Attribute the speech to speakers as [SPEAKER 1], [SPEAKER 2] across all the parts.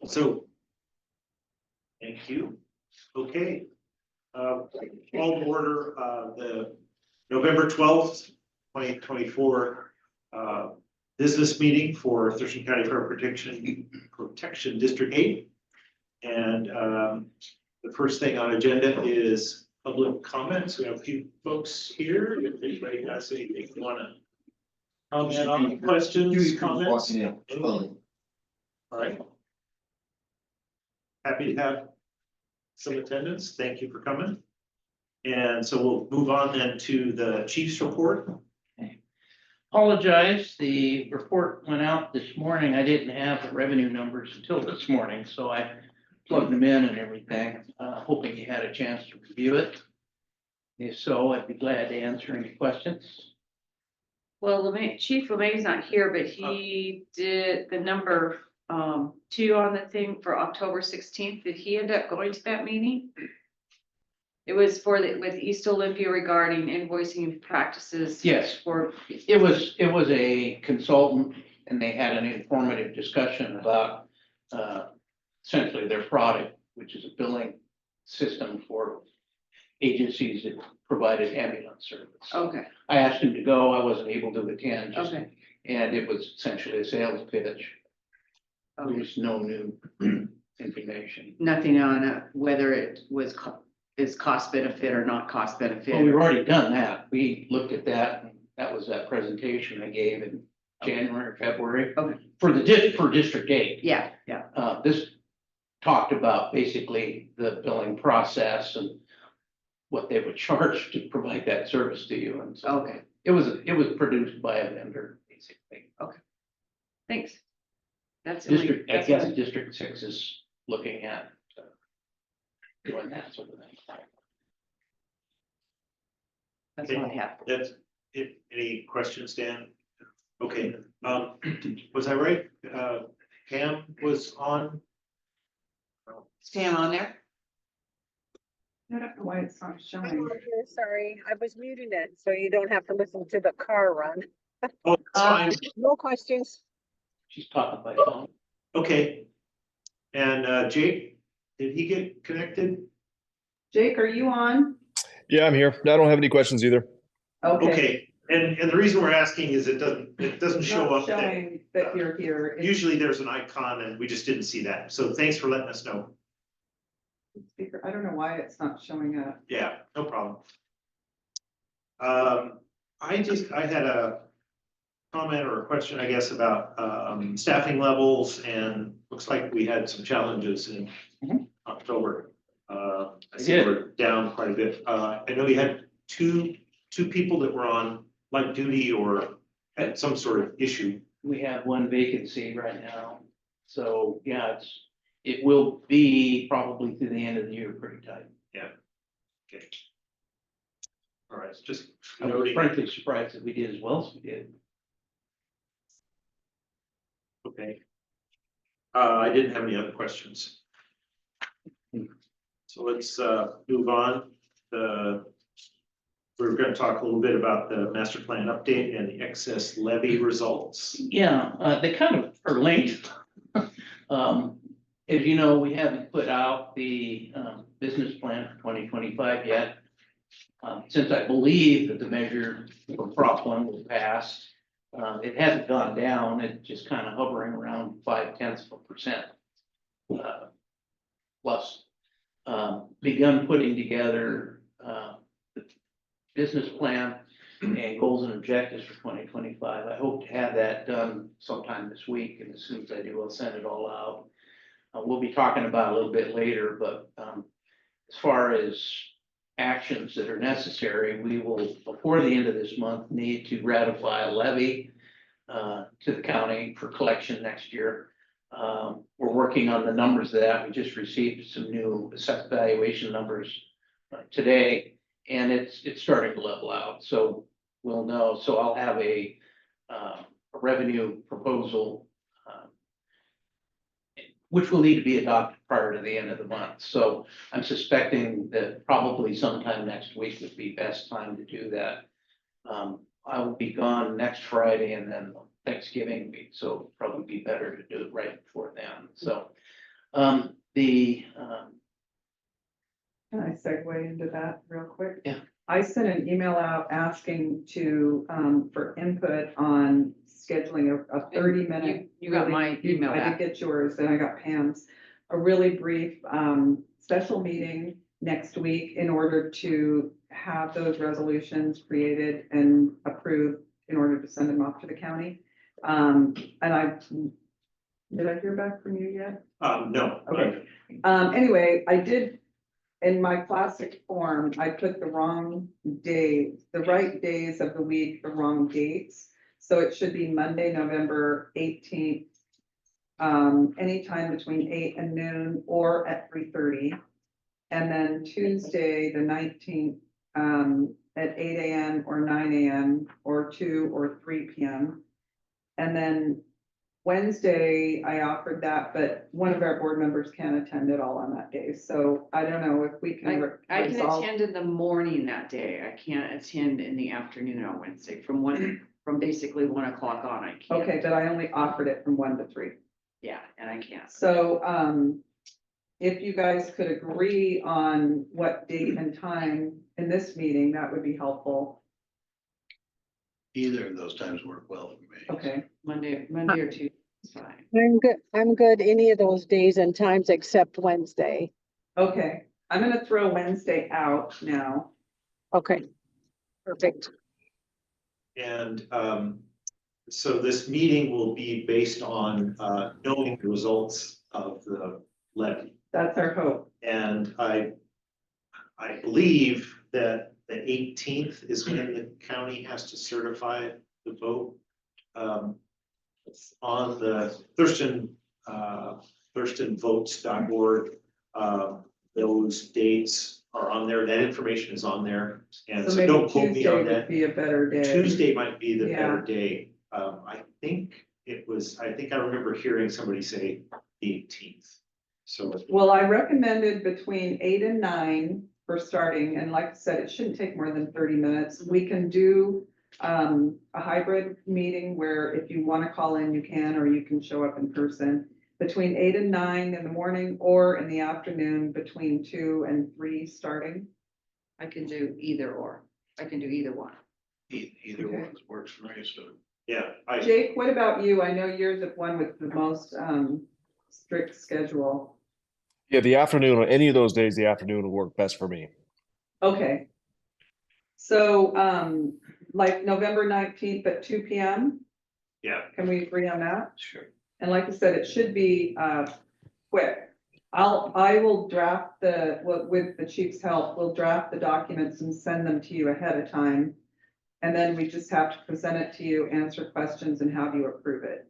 [SPEAKER 1] So, thank you. Okay. Call to order, the November 12th, 2024, business meeting for Thurston County Fire Protection District 8. And, the first thing on agenda is public comments. We have a few folks here. If anybody has anything you want to comment on, questions, comments. All right. Happy to have some attendance. Thank you for coming. And so we'll move on then to the chief's report.
[SPEAKER 2] Apologize, the report went out this morning. I didn't have the revenue numbers until this morning, so I plugged them in and everything, hoping you had a chance to review it. If so, I'd be glad to answer any questions.
[SPEAKER 3] Well, Chief LeMay's not here, but he did the number 2 on the thing for October 16th. Did he end up going to that meeting? It was with East Olympia regarding invoicing practices.
[SPEAKER 2] Yes.
[SPEAKER 3] For
[SPEAKER 2] It was a consultant and they had an informative discussion about essentially their product, which is a billing system for agencies that provided ambulance service.
[SPEAKER 3] Okay,
[SPEAKER 2] I asked him to go. I wasn't able to attend.
[SPEAKER 3] okay,
[SPEAKER 2] And it was essentially a sales pitch. There
[SPEAKER 3] okay.
[SPEAKER 2] was no new information.
[SPEAKER 3] Nothing on whether it was is cost benefit or not cost benefit.
[SPEAKER 2] Well, we've already done that. We looked at that. And that was that presentation I gave in January or February.
[SPEAKER 3] Okay.
[SPEAKER 2] For District 8.
[SPEAKER 3] Yeah.
[SPEAKER 2] This talked about basically the billing process and what they would charge to provide that service to you. And so
[SPEAKER 3] Okay,
[SPEAKER 2] it was produced by a vendor, basically.
[SPEAKER 3] thanks. That's
[SPEAKER 2] I guess District 6 is looking at doing that sort of thing.
[SPEAKER 3] That's all I have.
[SPEAKER 1] That's it. Any questions, Dan? Okay, was I right? Pam was on?
[SPEAKER 3] Is Pam on there?
[SPEAKER 4] I don't know why it's not
[SPEAKER 5] I'm
[SPEAKER 4] showing.
[SPEAKER 5] on here, sorry, I was muting it, so you don't have to listen to the car run.
[SPEAKER 1] Oh, it's fine.
[SPEAKER 5] No questions.
[SPEAKER 2] She's talking by phone.
[SPEAKER 1] Okay. And Jake, did he get connected?
[SPEAKER 4] Jake, are you on?
[SPEAKER 6] Yeah, I'm here. I don't have any questions either.
[SPEAKER 1] Okay, and the reason we're asking is it doesn't
[SPEAKER 4] It's
[SPEAKER 1] show
[SPEAKER 4] not
[SPEAKER 1] up there.
[SPEAKER 4] showing that you're here. It's
[SPEAKER 1] Usually there's an icon and we just didn't see that. So thanks for letting us know.
[SPEAKER 4] speaker. I don't know why it's not showing up.
[SPEAKER 1] Yeah, no problem. I had a comment or a question, I guess, about staffing levels, and looks like we had some challenges in October. I see
[SPEAKER 2] did.
[SPEAKER 1] we're down quite a bit. I know you had two people that were on light duty or had some sort of issue.
[SPEAKER 2] We have one vacancy right now. So yeah, it will be probably through the end of the year pretty tight.
[SPEAKER 1] Okay. All right, just
[SPEAKER 2] I was
[SPEAKER 1] noting.
[SPEAKER 2] frankly surprised that we did as well as we did.
[SPEAKER 1] Okay. I didn't have any other questions. So let's move on. We're going to talk a little bit about the master plan update and the excess levy results.
[SPEAKER 2] Yeah, they kind of are linked. As you know, we haven't put out the business plan for 2025 yet. Since I believe that the measure for Prop 1 was passed, it hasn't gone down. It's just kind of hovering around 0.5% plus. Begun putting together the business plan and goals and objectives for 2025. I hope to have that done sometime this week, and as soon as I do, I'll send it all out. We'll be talking about it a little bit later, but as far as actions that are necessary, we will, before the end of this month, need to ratify a levy to the county for collection next year. We're working on the numbers of that. We just received some new assessed valuation numbers today, and it's starting to level out. So we'll know. So I'll have a revenue proposal which will need to be adopted prior to the end of the month. So I'm suspecting that probably sometime next week would be best time to do that. I will be gone next Friday and then Thanksgiving week, so it'll probably be better to do it right before then. So
[SPEAKER 4] Can I segue into that real quick?
[SPEAKER 2] Yeah.
[SPEAKER 4] I sent an email out asking to, for input on scheduling a 30-minute.
[SPEAKER 3] You got my email
[SPEAKER 4] I did
[SPEAKER 3] back.
[SPEAKER 4] get yours, and I got Pam's. A really brief, special meeting next week in order to have those resolutions created and approved in order to send them off to the county. And did I hear back from you yet?
[SPEAKER 1] No.
[SPEAKER 4] Okay. Anyway, I did, in my classic form, I put the wrong day, the right days of the week, the wrong dates. So it should be Monday, November 18th. Anytime between 8 and noon or at 3:30. And then Tuesday, the 19th, at 8 AM or 9 AM or 2 or 3 PM. And then Wednesday, I offered that, but one of our board members can't attend at all on that day, so I don't know if we can.
[SPEAKER 3] I can
[SPEAKER 4] resolve-
[SPEAKER 3] attend in the morning that day. I can't attend in the afternoon on Wednesday from basically 1 o'clock on. I can't.
[SPEAKER 4] Okay, but I only offered it from 1 to 3.
[SPEAKER 3] Yeah, and I can't.
[SPEAKER 4] So, if you guys could agree on what date and time in this meeting, that would be helpful.
[SPEAKER 7] Either of those times work well for me.
[SPEAKER 4] Okay,
[SPEAKER 3] Monday or Tuesday is fine.
[SPEAKER 5] I'm good any of those days and times except Wednesday.
[SPEAKER 4] okay, I'm gonna throw Wednesday out now.
[SPEAKER 5] Okay, perfect.
[SPEAKER 1] And so this meeting will be based on knowing the results of the levy.
[SPEAKER 4] That's our hope.
[SPEAKER 1] And I believe that the 18th is when the county has to certify the vote. On the thurstonvotes.org, those dates are on there. That information is on there. And
[SPEAKER 4] So
[SPEAKER 1] so
[SPEAKER 4] maybe
[SPEAKER 1] don't quote me
[SPEAKER 4] Tuesday
[SPEAKER 1] on
[SPEAKER 4] would
[SPEAKER 1] that.
[SPEAKER 4] be a better day.
[SPEAKER 1] Tuesday might be the better
[SPEAKER 4] Yeah.
[SPEAKER 1] day. I think I remember hearing somebody say the 18th. So,
[SPEAKER 4] Well, I recommended between 8 and 9 for starting, and like I said, it shouldn't take more than 30 minutes. We can do a hybrid meeting where if you want to call in, you can, or you can show up in person. Between 8 and 9 in the morning or in the afternoon between 2 and 3 starting.
[SPEAKER 3] I can do either or. I can do either one.
[SPEAKER 7] Either
[SPEAKER 4] Okay.
[SPEAKER 7] one works for me, so.
[SPEAKER 1] yeah,
[SPEAKER 4] Jake, what about you? I know you're the one with the most strict schedule.
[SPEAKER 6] Yeah, the afternoon, on any of those days, the afternoon will work best for me.
[SPEAKER 4] Okay. So, like November 19th at 2 PM,
[SPEAKER 1] yeah,
[SPEAKER 4] can we agree on that?
[SPEAKER 7] Sure.
[SPEAKER 4] And like I said, it should be, quick. I will draft with the chief's help, we'll draft the documents and send them to you ahead of time. And then we just have to present it to you, answer questions and have you approve it.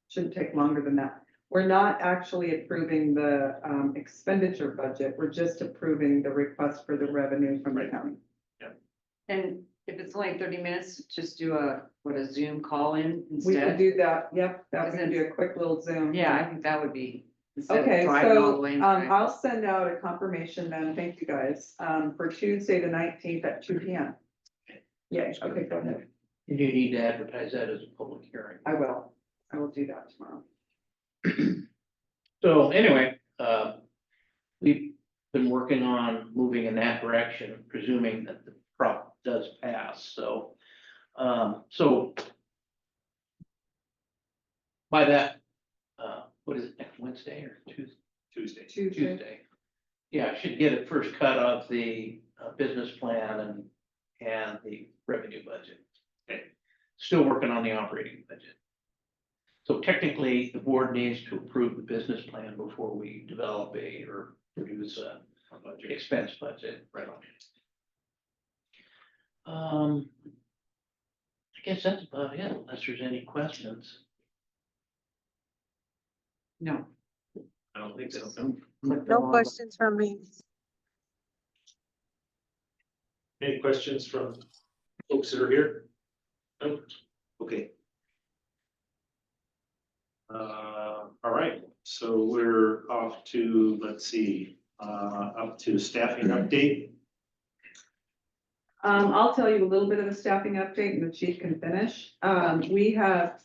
[SPEAKER 4] Shouldn't take longer than that. We're not actually approving the, expenditure budget. We're just approving the request for the revenue from the county.
[SPEAKER 3] And if it's only 30 minutes, just do a Zoom call in
[SPEAKER 4] We could
[SPEAKER 3] instead.
[SPEAKER 4] do that. Yep, that would be a quick little Zoom.
[SPEAKER 3] Yeah, I think that would be. instead of
[SPEAKER 4] Okay,
[SPEAKER 3] driving all the
[SPEAKER 4] so,
[SPEAKER 3] way and
[SPEAKER 4] I'll send out a confirmation then, thank you guys, for Tuesday, the 19th at 2 PM. Yeah, okay, go ahead.
[SPEAKER 2] And you need to advertise that as a public hearing.
[SPEAKER 4] I will do that tomorrow.
[SPEAKER 2] So anyway, we've been working on moving in that direction, presuming that the prop does pass, so. So. By that, what is it, next Wednesday or Tuesday?
[SPEAKER 1] Tuesday.
[SPEAKER 4] Tuesday,
[SPEAKER 2] Yeah, I should get a first cut of the business plan and the revenue budget.
[SPEAKER 1] Okay.
[SPEAKER 2] Still working on the operating budget. So technically, the board needs to approve the business plan before we develop or produce a expense budget.
[SPEAKER 1] Right on.
[SPEAKER 2] I guess that's about it, unless there's any questions.
[SPEAKER 3] No.
[SPEAKER 1] I don't think so.
[SPEAKER 5] No questions from me.
[SPEAKER 1] Any questions from folks that are here? No? Okay. All right, so we're off to, let's see, up to staffing update.
[SPEAKER 4] I'll tell you a little bit of the staffing update and the chief can finish.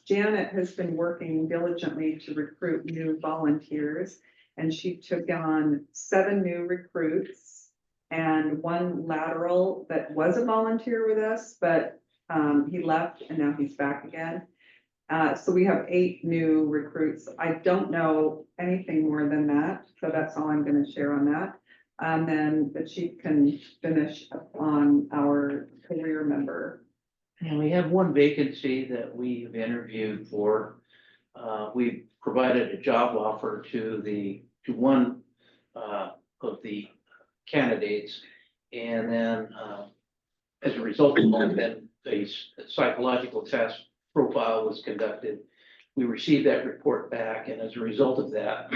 [SPEAKER 4] Janet has been working diligently to recruit new volunteers. and she took on 7 new recruits and 1 lateral that was a volunteer with us, but he left and now he's back again. So we have 8 new recruits. I don't know anything more than that, so that's all I'm gonna share on that. And then the chief can finish up on our career member.
[SPEAKER 2] And we have one vacancy that we've interviewed for. We provided a job offer to one of the candidates. And then, as a result of that, then a psychological test profile was conducted. We received that report back, and as a result of that,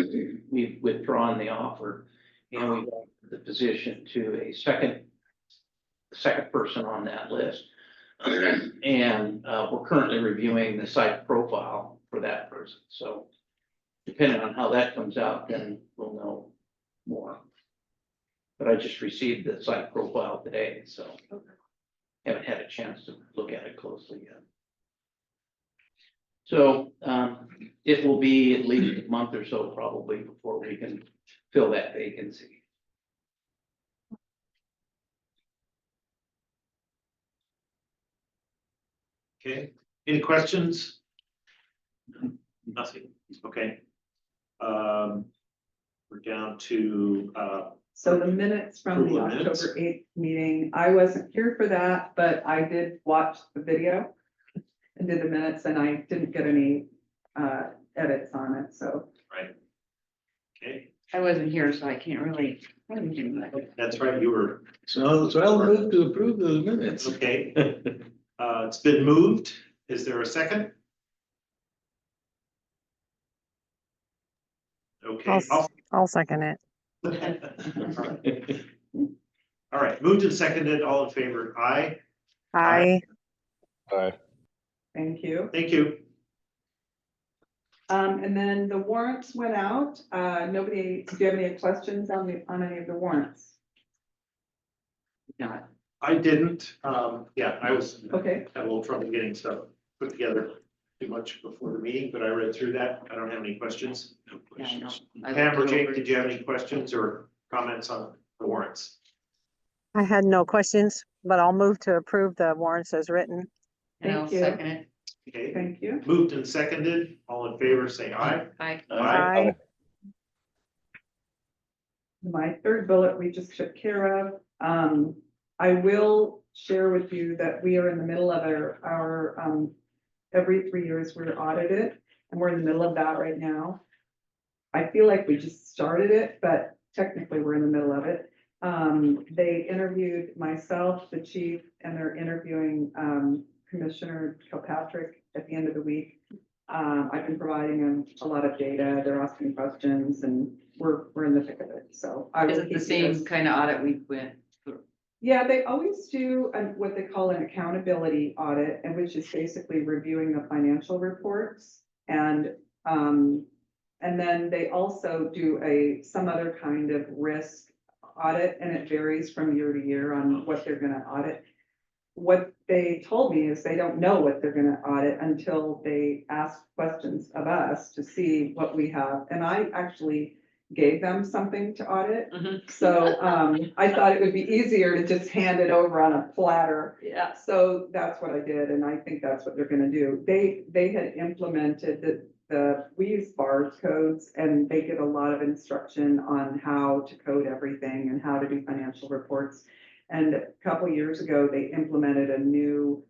[SPEAKER 2] we've withdrawn the offer. And we got the position to a second person on that list. And we're currently reviewing the site profile for that person. So depending on how that comes out, then we'll know more. But I just received the site profile today, so haven't had a chance to look at it closely yet. So it will be at least a month or so probably before we can fill that vacancy.
[SPEAKER 1] Okay, any questions? Nothing, okay. We're down to,
[SPEAKER 4] So the minutes from the
[SPEAKER 1] Approval of minutes.
[SPEAKER 4] October 8th meeting, I wasn't here for that, but I did watch the video and did the minutes, and I didn't get any edits on it, so.
[SPEAKER 1] okay,
[SPEAKER 3] I wasn't here, so I can't really.
[SPEAKER 1] that's right, you were,
[SPEAKER 7] So I'll move to approve those minutes.
[SPEAKER 1] okay. It's been moved. Is there a second? Okay.
[SPEAKER 5] I'll second it.
[SPEAKER 1] All right, moved and seconded, all in favor, aye.
[SPEAKER 5] Aye.
[SPEAKER 4] Thank you.
[SPEAKER 1] Thank you.
[SPEAKER 4] And then the warrants went out. Nobody, do you have any questions on any of the warrants?
[SPEAKER 3] Not.
[SPEAKER 1] I didn't, yeah, I was,
[SPEAKER 4] Okay,
[SPEAKER 1] had a little trouble getting stuff put together too much before the meeting, but I read through that. I don't have any questions.
[SPEAKER 7] No
[SPEAKER 3] Yeah, I know.
[SPEAKER 7] questions.
[SPEAKER 3] I
[SPEAKER 1] Pam or
[SPEAKER 3] looked it
[SPEAKER 1] Jake,
[SPEAKER 3] over.
[SPEAKER 1] did you have any questions or comments on the warrants?
[SPEAKER 5] I had no questions, but I'll move to approve the warrants as written.
[SPEAKER 3] And I'll
[SPEAKER 4] Thank you.
[SPEAKER 3] second it.
[SPEAKER 1] Okay,
[SPEAKER 4] thank you.
[SPEAKER 1] moved and seconded, all in favor, say aye.
[SPEAKER 3] Aye.
[SPEAKER 5] Aye.
[SPEAKER 4] My 3rd bullet we just took care of. I will share with you that we are in the middle of our every 3 years we're audited, and we're in the middle of that right now. I feel like we just started it, but technically we're in the middle of it. They interviewed myself, the chief, and they're interviewing Commissioner Kilpatrick at the end of the week. I've been providing them a lot of data. They're asking questions, and we're in the thick of it, so. I will
[SPEAKER 3] Is it the
[SPEAKER 4] keep you
[SPEAKER 3] same
[SPEAKER 4] guys-
[SPEAKER 3] kind of audit we went through?
[SPEAKER 4] Yeah, they always do what they call an accountability audit, and which is basically reviewing the financial reports. And then they also do some other kind of risk audit, and it varies from year to year on what they're gonna audit. What they told me is they don't know what they're gonna audit until they ask questions of us to see what we have. And I actually gave them something to audit. So I thought it would be easier to just hand it over on a platter.
[SPEAKER 3] Yeah.
[SPEAKER 4] So that's what I did, and I think that's what they're gonna do. They had implemented we use BARS codes, and they get a lot of instruction on how to code everything and how to do financial reports. And a couple years ago, they implemented a new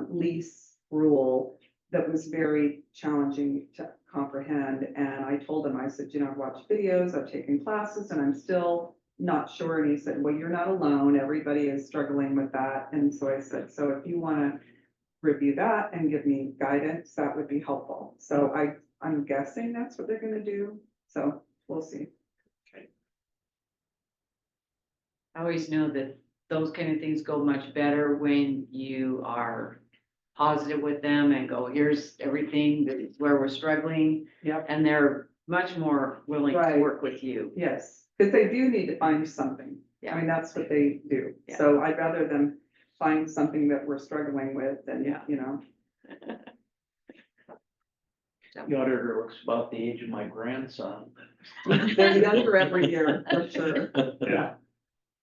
[SPEAKER 4] lease rule that was very challenging to comprehend. And I told him, I said, I've watched videos, I've taken classes, and I'm still not sure. And he said, well, you're not alone. Everybody is struggling with that. And so I said, so if you want to review that and give me guidance, that would be helpful. So I'm guessing that's what they're gonna do. So we'll see.
[SPEAKER 3] I always know that those kind of things go much better when you are positive with them and go, here's everything that is where we're struggling.
[SPEAKER 4] Yep.
[SPEAKER 3] And they're much more willing to
[SPEAKER 4] Right.
[SPEAKER 3] work with you.
[SPEAKER 4] Yes, because they do need to find something. I
[SPEAKER 3] Yeah.
[SPEAKER 4] mean, that's what they do.
[SPEAKER 3] Yeah.
[SPEAKER 4] So I'd rather them find something that we're struggling with than,
[SPEAKER 3] Yeah.
[SPEAKER 2] The auditor looks about the age of my grandson.
[SPEAKER 4] They're younger every year, for sure.
[SPEAKER 1] Yeah.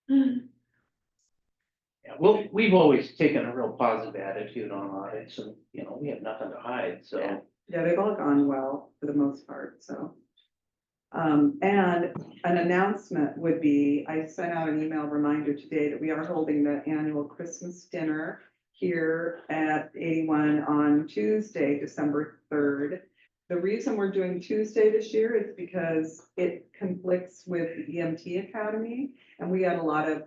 [SPEAKER 2] Yeah, well, we've always taken a real positive attitude on audits and, we have nothing to hide, so.
[SPEAKER 3] Yeah.
[SPEAKER 4] Yeah, they've all gone well for the most part, so. And an announcement would be, I sent out an email reminder today that we are holding the annual Christmas dinner here at 81 on Tuesday, December 3rd. The reason we're doing Tuesday this year is because it conflicts with the EMT Academy. And we had a lot of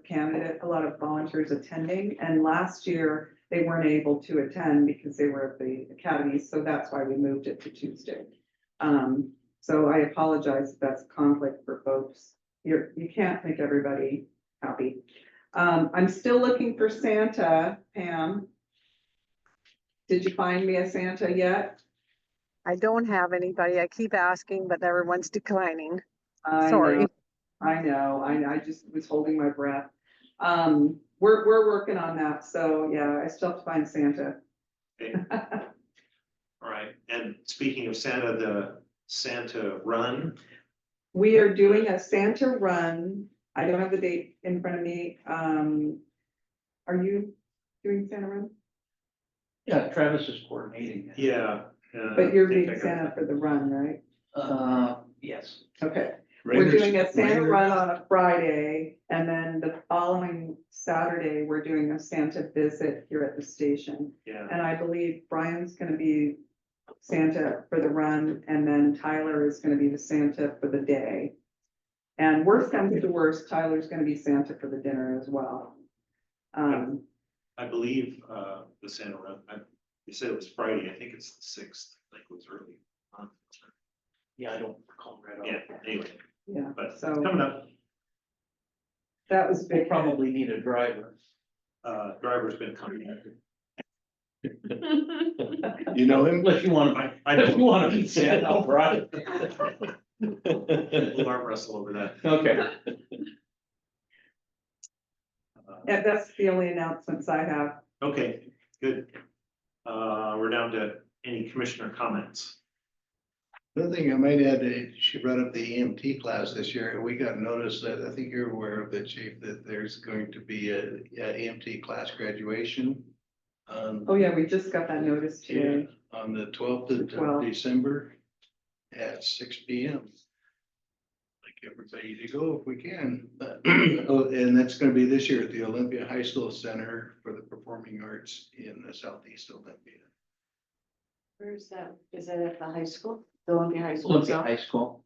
[SPEAKER 4] volunteers attending, and last year they weren't able to attend because they were at the academy, so that's why we moved it to Tuesday. So I apologize if that's a conflict for folks. You can't make everybody happy. I'm still looking for Santa, Pam. Did you find me a Santa yet?
[SPEAKER 5] I don't have anybody. I keep asking, but everyone's declining.
[SPEAKER 4] I
[SPEAKER 5] Sorry.
[SPEAKER 4] know, I just was holding my breath. We're working on that, so yeah, I still have to find Santa.
[SPEAKER 1] Okay. All right, and speaking of Santa, the Santa Run,
[SPEAKER 4] We are doing a Santa run. I don't have the date in front of me. Are you doing Santa run?
[SPEAKER 2] Yeah, Travis is coordinating. that.
[SPEAKER 1] yeah.
[SPEAKER 4] But you're
[SPEAKER 1] I think
[SPEAKER 4] being
[SPEAKER 1] I got
[SPEAKER 4] Santa
[SPEAKER 1] that.
[SPEAKER 4] for the run, right?
[SPEAKER 2] Yes.
[SPEAKER 4] Okay. We're doing a Santa run on a Friday, and then the following Saturday, we're doing a Santa visit here at the station.
[SPEAKER 1] Yeah,
[SPEAKER 4] And I believe Brian's gonna be Santa for the run, and then Tyler is gonna be the Santa for the day. And worst comes to worst, Tyler's gonna be Santa for the dinner as well.
[SPEAKER 1] I believe, the Santa Run, you said it was Friday, I think it's the 6th, like it was early.
[SPEAKER 2] Yeah, I don't recall right off.
[SPEAKER 1] Yeah, anyway,
[SPEAKER 4] Yeah,
[SPEAKER 1] but
[SPEAKER 4] so
[SPEAKER 1] coming up,
[SPEAKER 4] that was
[SPEAKER 2] We'll
[SPEAKER 4] big.
[SPEAKER 2] probably need a driver.
[SPEAKER 1] driver's been contacted.
[SPEAKER 7] You know him?
[SPEAKER 2] Unless you want to,
[SPEAKER 1] I
[SPEAKER 2] if you
[SPEAKER 1] don't,
[SPEAKER 2] want to be Santa, I'll drive.
[SPEAKER 1] we'll arm wrestle over that.
[SPEAKER 2] Okay.
[SPEAKER 4] Yeah, that's the only announcements I have.
[SPEAKER 1] Okay, good. We're down to any commissioner comments.
[SPEAKER 7] Another thing I might add, she brought up the EMT class this year, and we got notice that, I think you're aware of it, Chief, that there's going to be a EMT class graduation.
[SPEAKER 4] Oh, yeah, we just got that notice today.
[SPEAKER 7] On the 12th of
[SPEAKER 4] 12th.
[SPEAKER 7] December at 6 p.m. Like everybody to go if we can. Oh, and that's gonna be this year at the Olympia High School Center for the Performing Arts in the Southeast Olympia.
[SPEAKER 3] Where's that? Is that at the high school? The Olympia High School?
[SPEAKER 2] Olympia High School.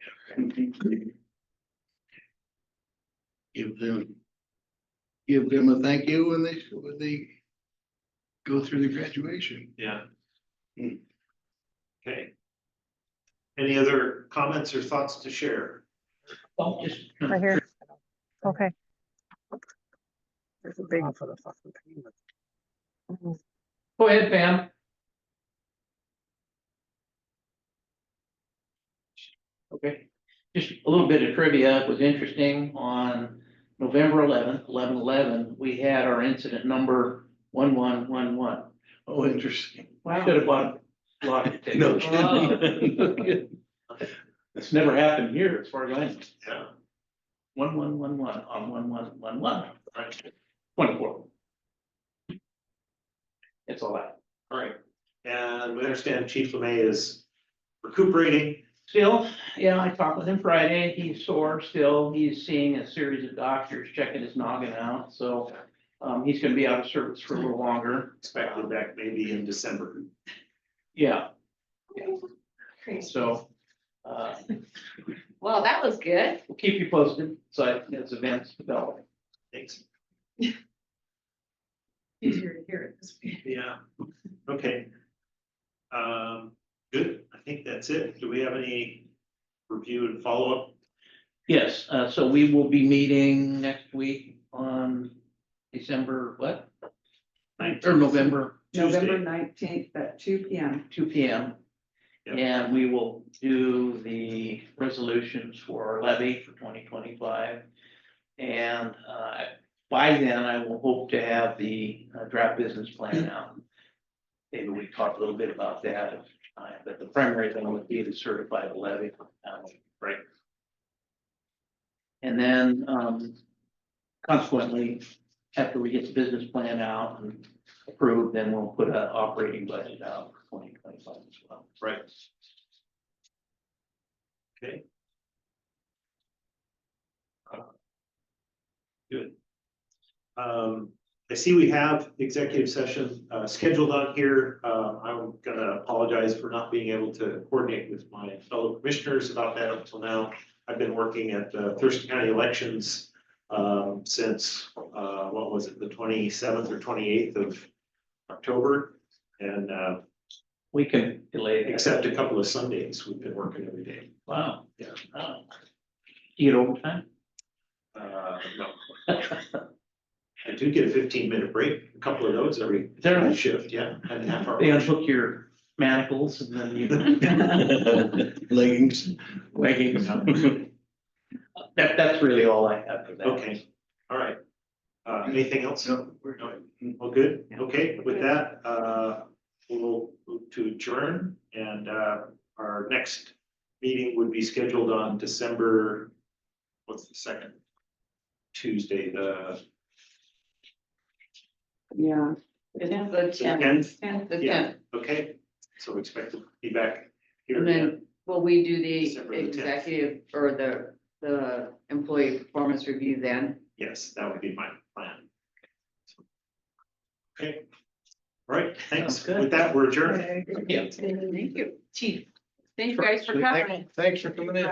[SPEAKER 7] Give them a thank you when they go through the graduation.
[SPEAKER 1] Yeah.
[SPEAKER 7] Hmm.
[SPEAKER 1] Okay. Any other comments or thoughts to share?
[SPEAKER 2] Oh, just.
[SPEAKER 5] Right here. Okay. There's a big one for the fucking payment.
[SPEAKER 2] Go ahead, Pam. Okay, just a little bit of trivia. It was interesting. On November 11th, 11/11, we had our incident number 1111.
[SPEAKER 7] Oh, interesting.
[SPEAKER 2] I should have bought a lottery ticket.
[SPEAKER 7] No kidding. No kidding.
[SPEAKER 2] It's never happened here as far as I know.
[SPEAKER 1] Yeah.
[SPEAKER 2] 1111 on 1111.
[SPEAKER 1] Right.
[SPEAKER 2] 24. It's all that.
[SPEAKER 1] All right. And we understand Chief LeMay is recuperating.
[SPEAKER 2] Still, yeah, I talked with him Friday. He's sore still. He's seeing a series of doctors checking his noggin out. So he's gonna be out of service for a little longer.
[SPEAKER 1] Expected back maybe in December.
[SPEAKER 2] Yeah. So
[SPEAKER 3] Well, that was good.
[SPEAKER 2] we'll keep you posted. So as events develop.
[SPEAKER 1] Thanks.
[SPEAKER 4] Easier to hear it this way.
[SPEAKER 1] Yeah. Okay. Good. I think that's it. Do we have any review and follow-up?
[SPEAKER 2] Yes, so we will be meeting next week on December, what? Or November
[SPEAKER 4] November
[SPEAKER 1] Tuesday.
[SPEAKER 4] 19th at 2 p.m.
[SPEAKER 2] 2 p.m.
[SPEAKER 1] Yep.
[SPEAKER 2] And we will do the resolutions for our levy for 2025. And by then, I will hope to have the draft business plan out. Maybe we talk a little bit about that, if But the primary thing would be to certify the levy.
[SPEAKER 1] Right.
[SPEAKER 2] And then, consequently, after we get the business plan out and approved, then we'll put an operating budget out for 2025 as well.
[SPEAKER 1] Right. Okay. Good. I see we have executive session scheduled on here. I'm gonna apologize for not being able to coordinate with my fellow commissioners about that up until now. I've been working at the Thurston County elections since, what was it, the 27th or 28th of October? And
[SPEAKER 2] We can delay that.
[SPEAKER 1] except a couple of Sundays, we've been working every day.
[SPEAKER 2] Wow.
[SPEAKER 1] Yeah.
[SPEAKER 2] Wow. You get overtime?
[SPEAKER 1] No. I do get a 15-minute break, a couple of those every
[SPEAKER 2] there right?
[SPEAKER 1] shift, yeah, and half hour.
[SPEAKER 2] They unhook your manacles and then you.
[SPEAKER 7] Leggings.
[SPEAKER 2] Leggings. That's really all I have for that.
[SPEAKER 1] Okay, all right. Anything else?
[SPEAKER 7] No, we're
[SPEAKER 1] No.
[SPEAKER 7] not.
[SPEAKER 1] All good? Okay, with that, we'll move to adjourn and our next meeting would be scheduled on December, what's the second? Tuesday, the
[SPEAKER 4] Yeah,
[SPEAKER 3] The
[SPEAKER 1] tenth.
[SPEAKER 3] 10th, the
[SPEAKER 1] Yeah.
[SPEAKER 3] 10th.
[SPEAKER 1] Okay, so expect to be back here
[SPEAKER 3] And
[SPEAKER 1] again.
[SPEAKER 3] then will we do the
[SPEAKER 1] December the 10th.
[SPEAKER 3] executive or the employee performance review then?
[SPEAKER 1] Yes, that would be my plan. Okay. All right, thanks.
[SPEAKER 2] Sounds good.
[SPEAKER 1] With that, we're adjourned.
[SPEAKER 2] Yeah.
[SPEAKER 3] Thank you, chief. Thank you guys for coming.
[SPEAKER 7] Thanks for coming in.